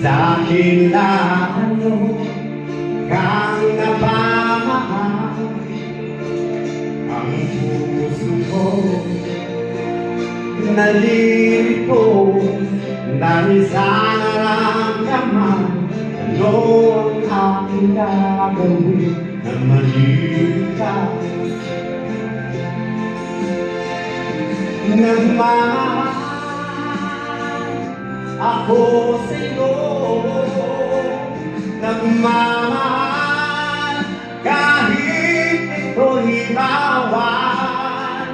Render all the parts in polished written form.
sa akin lalo kang napamahal. Ang puso ko nalilito dahil sa naramdaman. Ano ang aking gagawin na maliit ka? Nagmamahal ako sa'yo, nagmamahal kahit ito'y bawal.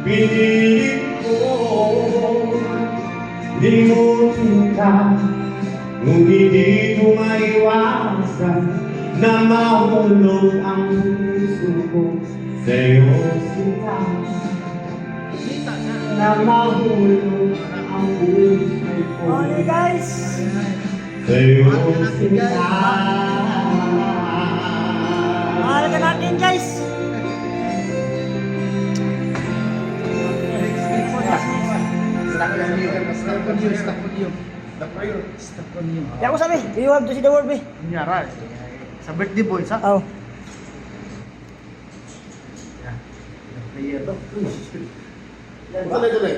Pinilit ko limutin ka, ngunit di ko maiwasan na mahulog ang puso ko sa'yo sila. Na mahulog ang puso ko Okay guys, sa'yo sila. mahal ka natin guys. Kaya ko sabi, you have to see the world, be. Kunyara, sa birthday boy, sa? Oh. Tuloy.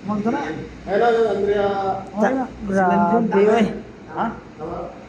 Magda na. Hello, Andrea. Okay na. Grabe, oy. Ha? Tama.